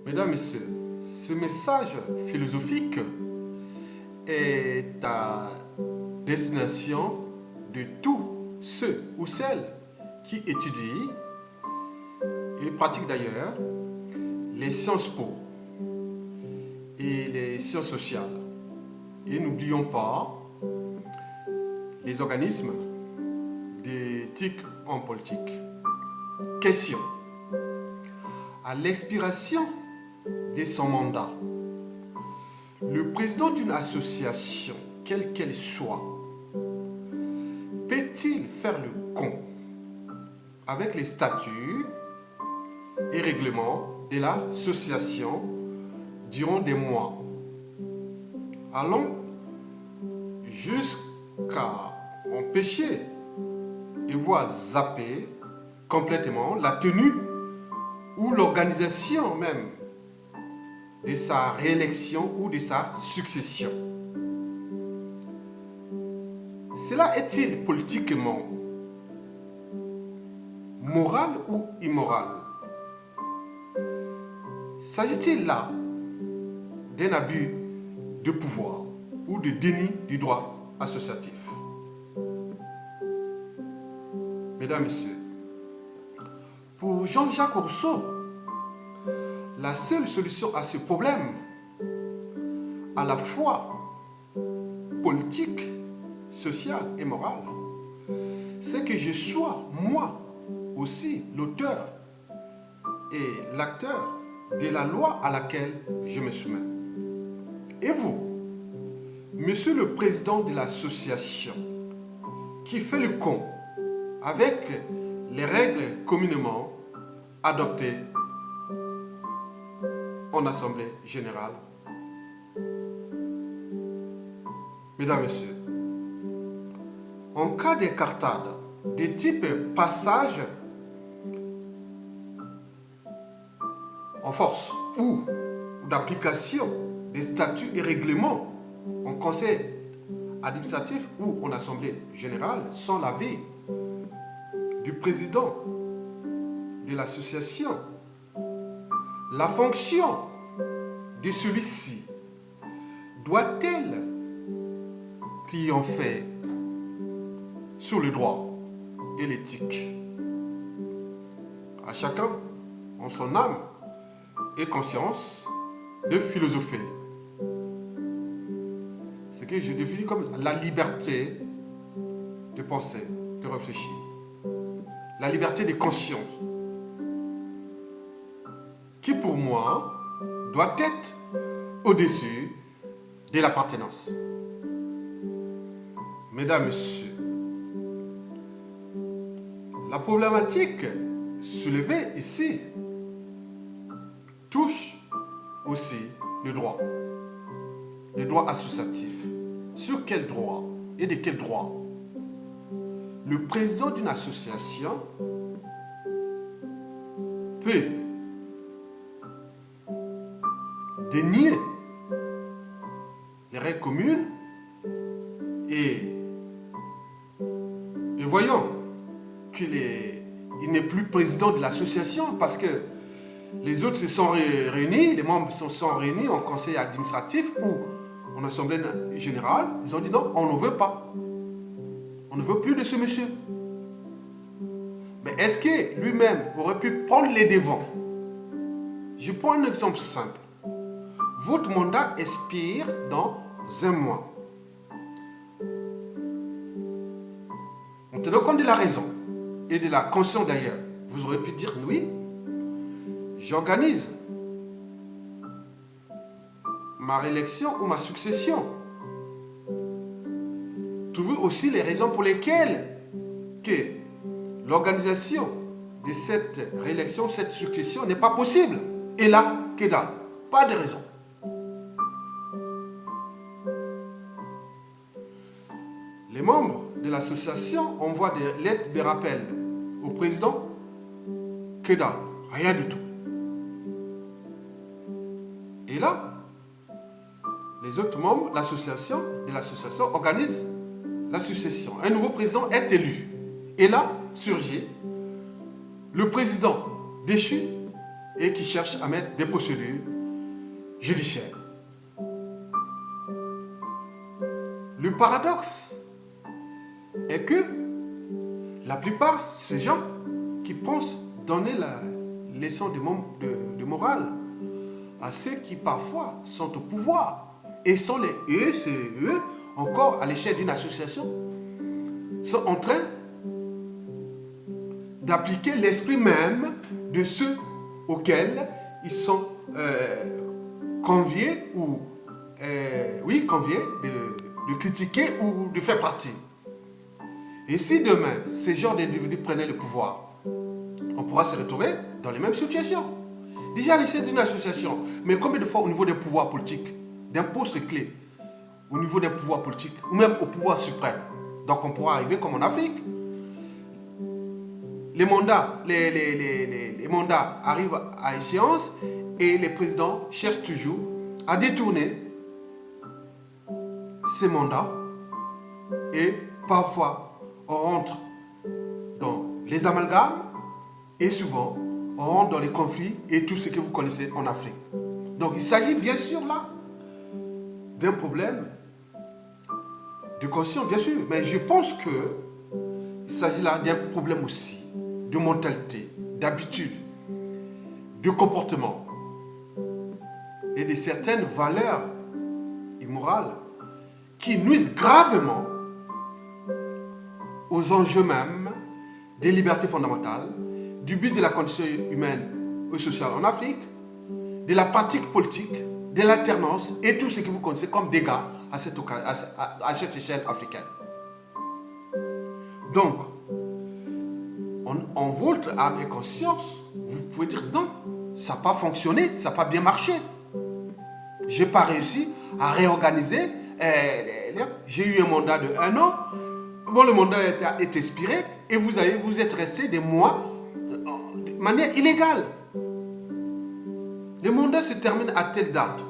Mesdames, Messieurs, ce message philosophique est à destination de tous ceux ou celles qui étudient et pratiquent d'ailleurs les sciences po et les sciences sociales. Et n'oublions pas les organismes d'éthique en politique. Question. À l'expiration de son mandat, le président d'une association, quelle qu'elle soit, peut-il faire le con avec les statuts et règlements de l'association durant des mois, allant jusqu'à empêcher et voire zapper complètement la tenue ou l'organisation même de sa réélection ou de sa succession. Cela est-il politiquement moral ou immoral? S'agit-il là d'un abus de pouvoir ou de déni du droit associatif? Mesdames, Messieurs, pour Jean-Jacques Rousseau, la seule solution à ce problème, à la fois politique, social et moral, c'est que je sois moi aussi l'auteur et l'acteur de la loi à laquelle je me soumets. Et vous, monsieur le président de l'association, qui fait le con avec les règles communément adoptées en Assemblée générale. Mesdames, Messieurs, en cas d'écartade de type passage en force ou d'application des statuts et règlements en conseil administratif ou en assemblée générale sans l'avis du président de l'association, la fonction de celui-ci doit-elle triompher sur le droit et l'éthique? À chacun, en son âme et conscience, de philosopher. Ce que je définis comme la liberté de penser, de réfléchir. La liberté de conscience, qui pour moi doit être au-dessus de l'appartenance. Mesdames, Messieurs, la problématique soulevée ici touche aussi le droit associatif. Sur quel droit et de quel droit le président d'une association peut dénier les règles communes et voyons qu'il n'est plus président de l'association parce que les autres se sont réunis, les membres se sont réunis en conseil administratif ou en assemblée générale. Ils ont dit non, on ne veut pas. On ne veut plus de ce monsieur. Mais est-ce que lui-même aurait pu prendre les devants? Je prends un exemple simple. Votre mandat expire dans un mois. En tenant compte de la raison et de la conscience d'ailleurs, vous aurez pu dire oui, j'organise ma réélection ou ma succession. Trouvez aussi les raisons pour lesquelles que l'organisation de cette réélection, cette succession n'est pas possible. Et là, que dalle, pas de raison. Les membres de l'association envoient des lettres de rappel au président. Que dalle, rien du tout. Et là, les autres membres de l'association organisent la succession. Un nouveau président est élu. Et là, surgit le président déchu et qui cherchent à mettre des procédures judiciaires. Le paradoxe est que la plupart de ces gens qui pensent donner la leçon de morale à ceux qui parfois sont au pouvoir et sont c'est eux encore à l'échelle d'une association, sont en train d'appliquer l'esprit même de ceux auxquels ils sont conviés ou conviés de critiquer ou de faire partie. Et si demain, ces genres d'individus prenaient le pouvoir, on pourra se retrouver dans les mêmes situations. Déjà à l'échelle d'une association, mais combien de fois au niveau des pouvoirs politiques, d'un poste clé, au niveau des pouvoirs politiques, ou même au pouvoir suprême. Donc on pourra arriver comme en Afrique. Les mandats arrivent à échéance et les présidents cherchent toujours à détourner ces mandats et parfois on rentre dans les amalgames et souvent on rentre dans les conflits et tout ce que vous connaissez en Afrique. Donc il s'agit bien sûr là d'un problème de conscience, bien sûr, mais je pense qu'il s'agit là d'un problème aussi de mentalité, d'habitude, de comportement et de certaines valeurs immorales qui nuisent gravement aux enjeux même des libertés fondamentales, du but de la condition humaine et sociale en Afrique, de la pratique politique, de l'alternance et tout ce que vous connaissez comme dégâts à cette échelle africaine. Donc, en votre âme et conscience, vous pouvez dire non, ça n'a pas fonctionné, ça n'a pas bien marché. Je n'ai pas réussi à réorganiser. J'ai eu un mandat de 1 an. Bon, le mandat est expiré et vous êtes resté des mois de manière illégale. Le mandat se termine à telle date.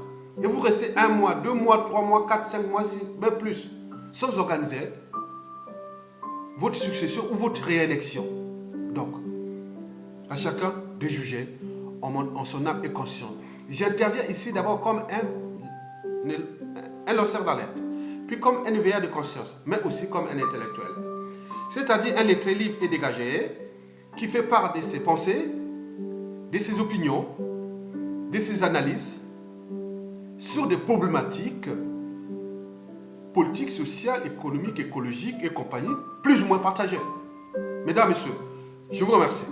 Et vous restez 1 mois, 2 mois, 3 mois, 4, 5 mois, 6, même plus, sans organiser votre succession ou votre réélection. Donc, à chacun de juger en son âme et conscience. J'interviens ici d'abord comme un lanceur d'alerte, puis comme un éveilleur de conscience, mais aussi comme un intellectuel. C'est-à-dire un lettré libre et dégagé qui fait part de ses pensées, de ses opinions, de ses analyses sur des problématiques politiques, sociales, économiques, écologiques et compagnie, plus ou moins partagées. Mesdames, Messieurs, je vous remercie.